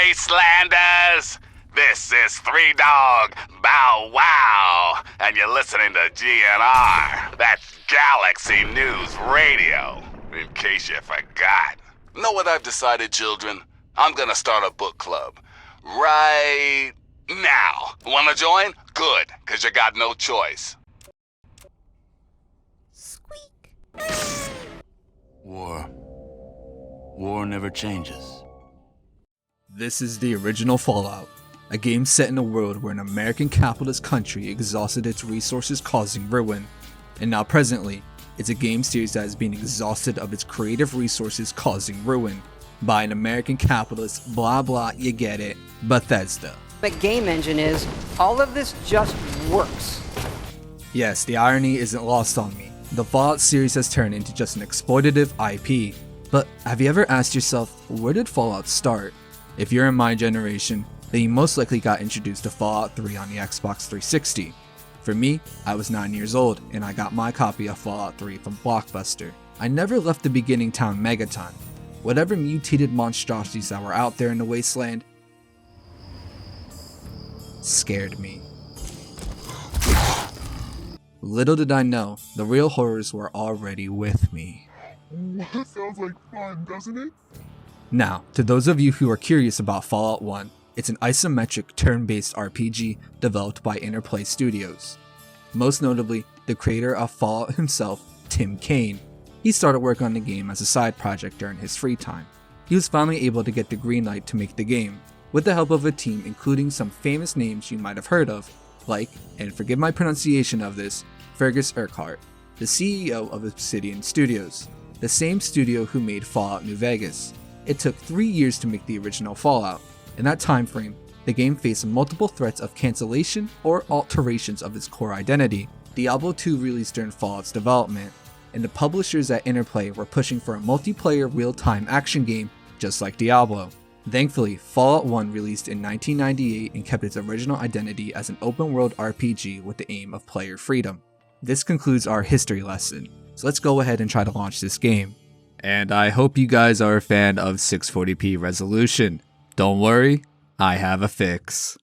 Wastelanders! This is Three Dog Bow Wow, and you're listening to GNR. That's Galaxy News Radio, in case you forgot. Know what I've decided, children? I'm gonna start a book club right now. Wanna join? Good, cause you got no choice. Squeak. War never changes. This is the original Fallout, a game set in a world where an American capitalist country exhausted its resources causing ruin, and now presently, it's a game series that is being exhausted of its creative resources causing ruin by an American capitalist, blah blah, you get it, Bethesda. The game engine is, all of this just works. Yes, the irony isn't lost on me. The Fallout series has turned into just an exploitative IP, but have you ever asked yourself, where did Fallout start? If you're in my generation, then you most likely got introduced to Fallout 3 on the Xbox 360. For me, I was 9 years old, and I got my copy of Fallout 3 from Blockbuster. I never left the beginning town Megaton. Whatever mutated monstrosities that were out there in the wasteland scared me. Little did I know, the real horrors were already with me. That sounds like fun, doesn't it? Now, to those of you who are curious about Fallout 1, it's an isometric turn-based RPG developed by Interplay Studios. Most notably, the creator of Fallout himself, Tim Kaine. He started work on the game as a side project during his free time. He was finally able to get the green light to make the game, with the help of a team including some famous names you might have heard of, like, and forgive my pronunciation of this, Fergus Urquhart, the CEO of Obsidian Studios, the same studio who made Fallout New Vegas. It took 3 years to make the original Fallout. In that time frame, the game faced multiple threats of cancellation or alterations of its core identity. Diablo 2 released during Fallout's development, and the publishers at Interplay were pushing for a multiplayer real-time action game just like Diablo. Thankfully, Fallout 1 released in 1998 and kept its original identity as an open-world RPG with the aim of player freedom. This concludes our history lesson, so let's go ahead and try to launch this game. And I hope you guys are a fan of 640p resolution. Don't worry, I have a fix.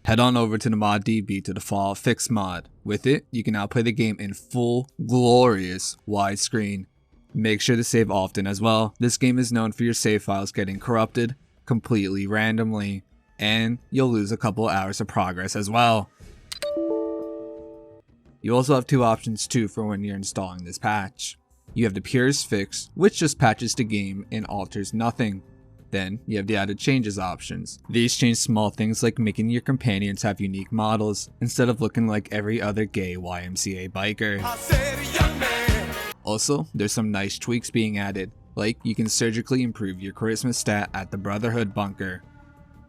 Head on over to the ModDB to the Fallout Fix mod. With it, you can now play the game in full, glorious widescreen. Make sure to save often as well. This game is known for your save files getting corrupted completely randomly, and you'll lose a couple hours of progress as well. You also have two options too for when you're installing this patch. You have the Purist Fix, which just patches the game and alters nothing. Then you have the added changes options. These change small things like making your companions have unique models instead of looking like every other gay YMCA biker. Also, there's some nice tweaks being added, like you can surgically improve your charisma stat at the Brotherhood bunker.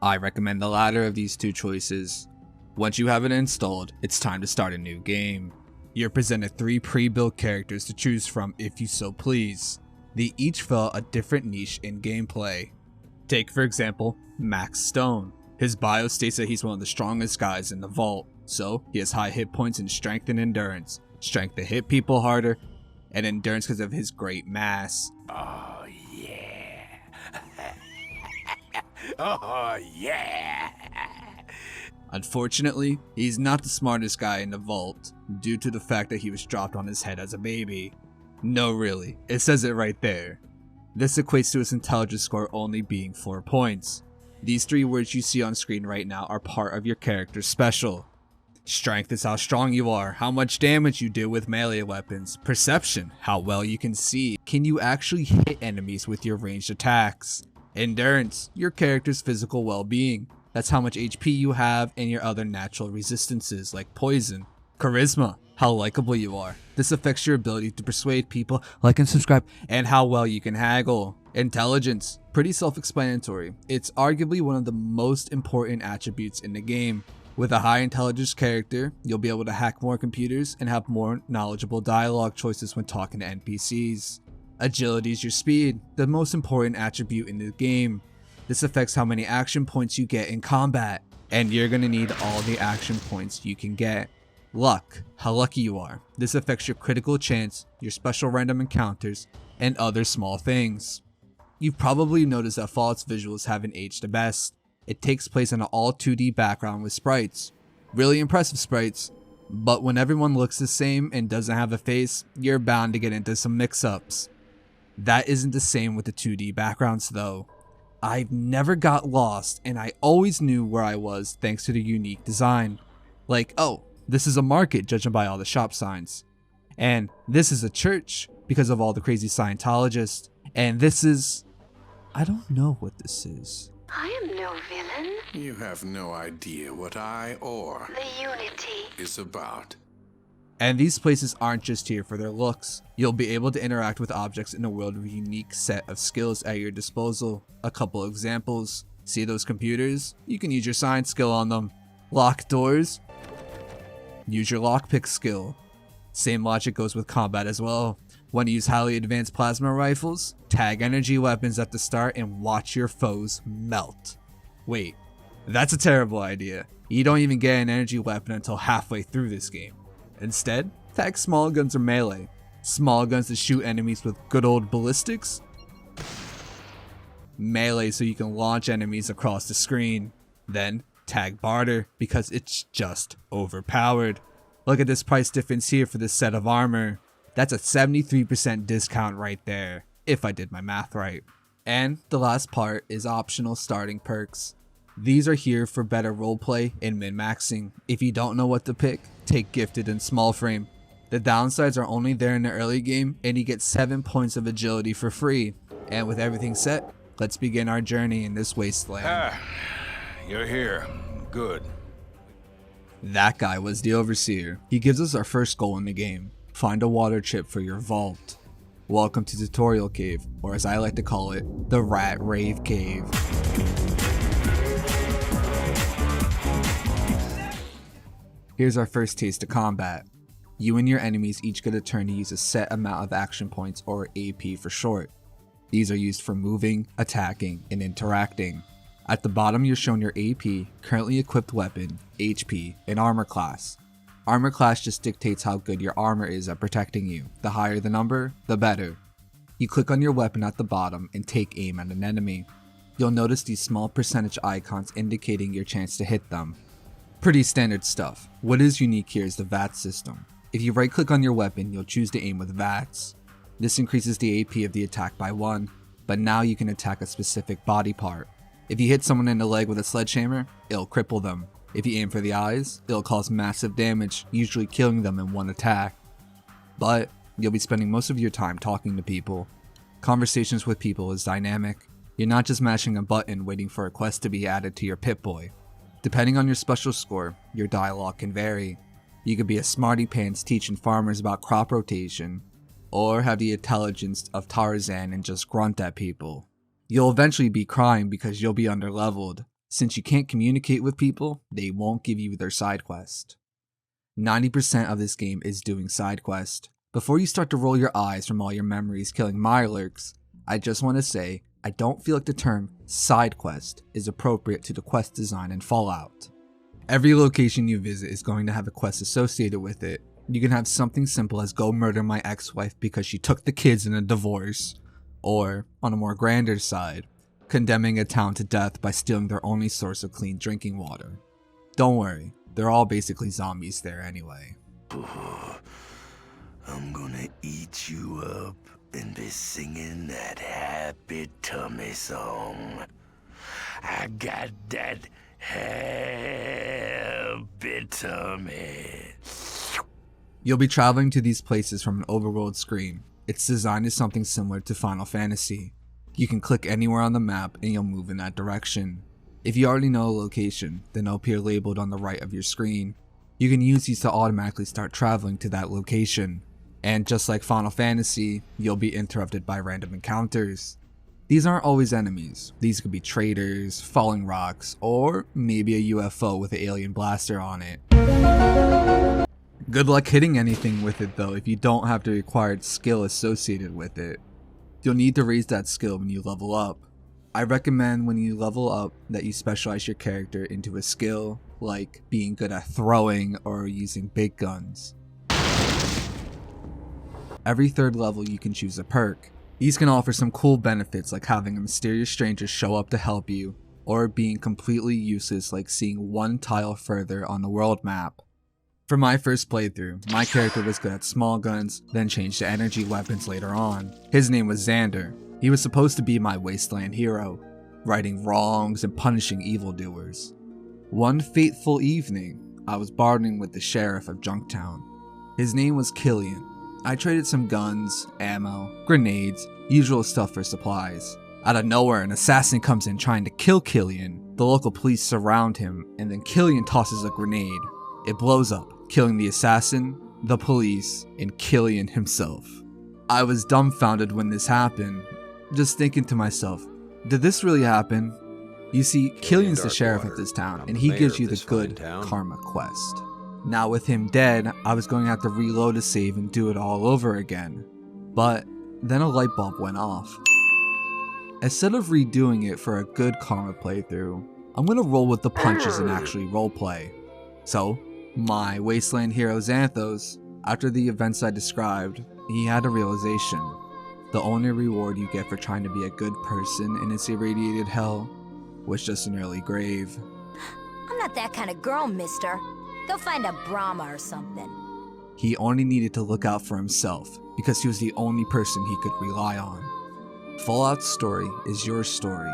I recommend the latter of these two choices. Once you have it installed, it's time to start a new game. You're presented 3 pre-built characters to choose from if you so please. They each fill a different niche in gameplay. Take for example, Max Stone. His bio states that he's one of the strongest guys in the vault, so he has high hit points in strength and endurance. Strength to hit people harder, and endurance because of his great mass. Oh yeah. Oh yeah. Unfortunately, he's not the smartest guy in the vault, due to the fact that he was dropped on his head as a baby. No really, it says it right there. This equates to his intelligence score only being 4 points. These 3 words you see on screen right now are part of your character's special. Strength is how strong you are, how much damage you do with melee weapons. Perception, how well you can see. Can you actually hit enemies with your ranged attacks? Endurance, your character's physical well-being. That's how much HP you have and your other natural resistances like poison. Charisma, how likable you are. This affects your ability to persuade people, like and subscribe, and how well you can haggle. Intelligence, pretty self-explanatory. It's arguably one of the most important attributes in the game. With a high intelligence character, you'll be able to hack more computers and have more knowledgeable dialogue choices when talking to NPCs. Agility is your speed, the most important attribute in the game. This affects how many action points you get in combat, and you're gonna need all the action points you can get. Luck, how lucky you are. This affects your critical chance, your special random encounters, and other small things. You've probably noticed that Fallout's visuals haven't aged the best. It takes place in an all 2D background with sprites. Really impressive sprites, but when everyone looks the same and doesn't have a face, you're bound to get into some mix-ups. That isn't the same with the 2D backgrounds though. I've never got lost and I always knew where I was thanks to the unique design. Like, oh, this is a market judging by all the shop signs. And this is a church because of all the crazy Scientologists. And this is... I don't know what this is. I am no villain. You have no idea what I or The Unity is about. And these places aren't just here for their looks. You'll be able to interact with objects in a world with a unique set of skills at your disposal. A couple examples. See those computers? You can use your science skill on them. Lock doors? Use your lockpick skill. Same logic goes with combat as well. Want to use highly advanced plasma rifles? Tag energy weapons at the start and watch your foes melt. Wait, that's a terrible idea. You don't even get an energy weapon until halfway through this game. Instead, tag small guns or melee. Small guns to shoot enemies with good old ballistics. Melee so you can launch enemies across the screen. Then tag barter because it's just overpowered. Look at this price difference here for this set of armor. That's a 73% discount right there, if I did my math right. And the last part is optional starting perks. These are here for better roleplay and min-maxing. If you don't know what to pick, take Gifted and Small Frame. The downsides are only there in the early game and you get 7 points of agility for free. And with everything set, let's begin our journey in this wasteland. You're here. Good. That guy was the Overseer. He gives us our first goal in the game. Find a water chip for your vault. Welcome to Tutorial Cave, or as I like to call it, the Rat Rave Cave. Here's our first taste of combat. You and your enemies each get a turn to use a set amount of action points, or AP for short. These are used for moving, attacking, and interacting. At the bottom you're shown your AP, currently equipped weapon, HP, and armor class. Armor class just dictates how good your armor is at protecting you. The higher the number, the better. You click on your weapon at the bottom and take aim at an enemy. You'll notice these small percentage icons indicating your chance to hit them. Pretty standard stuff. What is unique here is the VAT system. If you right click on your weapon, you'll choose to aim with VATs. This increases the AP of the attack by 1, but now you can attack a specific body part. If you hit someone in the leg with a sledgehammer, it'll cripple them. If you aim for the eyes, it'll cause massive damage, usually killing them in one attack. But you'll be spending most of your time talking to people. Conversations with people is dynamic. You're not just mashing a button waiting for a quest to be added to your Pip-Boy. Depending on your special score, your dialogue can vary. You could be a smarty pants teaching farmers about crop rotation, or have the intelligence of Tarzan and just grunt at people. You'll eventually be crying because you'll be underleveled. Since you can't communicate with people, they won't give you their side quest. 90% of this game is doing side quest. Before you start to roll your eyes from all your memories killing Mirelurks, I just want to say, I don't feel like the term side quest is appropriate to the quest design in Fallout. Every location you visit is going to have a quest associated with it. You can have something simple as go murder my ex-wife because she took the kids in a divorce, or, on a more grander side, condemning a town to death by stealing their only source of clean drinking water. Don't worry, they're all basically zombies there anyway. I'm gonna eat you up and be singing that happy tummy song. I got that happy tummy. You'll be traveling to these places from an overworld screen. Its design is something similar to Final Fantasy. You can click anywhere on the map and you'll move in that direction. If you already know a location, then it'll appear labeled on the right of your screen. You can use these to automatically start traveling to that location. And just like Final Fantasy, you'll be interrupted by random encounters. These aren't always enemies. These could be traitors, falling rocks, or maybe a UFO with an alien blaster on it. Good luck hitting anything with it though if you don't have the required skill associated with it. You'll need to raise that skill when you level up. I recommend when you level up that you specialize your character into a skill like being good at throwing or using big guns. Every third level you can choose a perk. These can offer some cool benefits like having a mysterious stranger show up to help you, or being completely useless like seeing one tile further on the world map. For my first playthrough, my character was good at small guns, then changed to energy weapons later on. His name was Xander. He was supposed to be my wasteland hero, righting wrongs and punishing evildoers. One fateful evening, I was bartering with the sheriff of Junktown. His name was Killian. I traded some guns, ammo, grenades, usual stuff for supplies. Out of nowhere, an assassin comes in trying to kill Killian. The local police surround him, and then Killian tosses a grenade. It blows up, killing the assassin, the police, and Killian himself. I was dumbfounded when this happened, just thinking to myself, did this really happen? You see, Killian's the sheriff of this town, and he gives you the good karma quest. Now with him dead, I was going to have to reload a save and do it all over again. But then a light bulb went off. Instead of redoing it for a good karma playthrough, I'm going to roll with the punches and actually roleplay. So, my wasteland hero Xanthos, after the events I described, he had a realization. The only reward you get for trying to be a good person in this irradiated hell was just an early grave. I'm not that kind of girl, mister. Go find a Brahma or something. He only needed to look out for himself, because he was the only person he could rely on. Fallout's story is your story.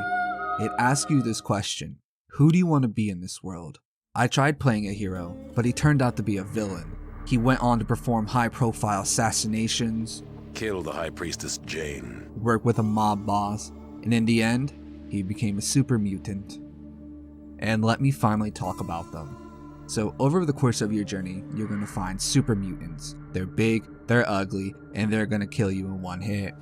It asks you this question: who do you want to be in this world? I tried playing a hero, but he turned out to be a villain. He went on to perform high-profile assassinations, Kill the High Priestess Jane. work with a mob boss, and in the end, he became a super mutant. And let me finally talk about them. So over the course of your journey, you're going to find super mutants. They're big, they're ugly, and they're going to kill you in one hit.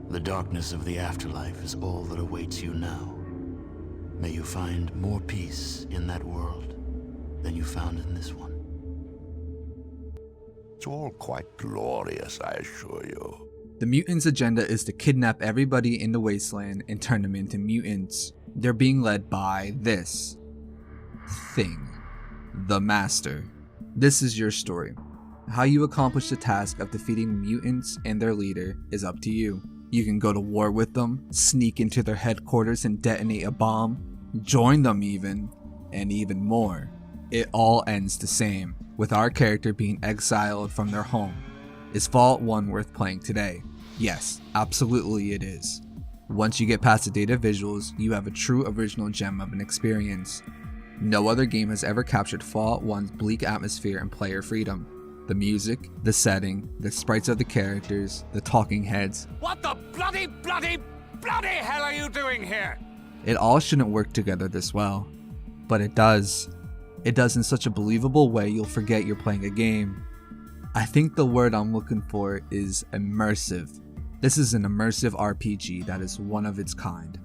The darkness of the afterlife is all that awaits you now. May you find more peace in that world than you found in this one. It's all quite glorious, I assure you. The mutants' agenda is to kidnap everybody in the wasteland and turn them into mutants. They're being led by this thing, the Master. This is your story. How you accomplish the task of defeating mutants and their leader is up to you. You can go to war with them, sneak into their headquarters and detonate a bomb, join them even, and even more. It all ends the same, with our character being exiled from their home. Is Fallout 1 worth playing today? Yes, absolutely it is. Once you get past the data visuals, you have a true original gem of an experience. No other game has ever captured Fallout 1's bleak atmosphere and player freedom. The music, the setting, the sprites of the characters, the talking heads. What the bloody hell are you doing here? It all shouldn't work together this well. But it does. It does in such a believable way you'll forget you're playing a game. I think the word I'm looking for is immersive. This is an immersive RPG that is one of its kind.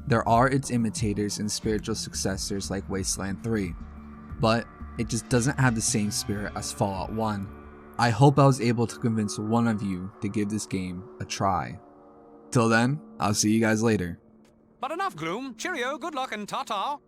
There are its imitators and spiritual successors like Wasteland 3, but it just doesn't have the same spirit as Fallout 1. I hope I was able to convince one of you to give this game a try. Till then, I'll see you guys later. But enough gloom. Cheerio, good luck, and ta-ta.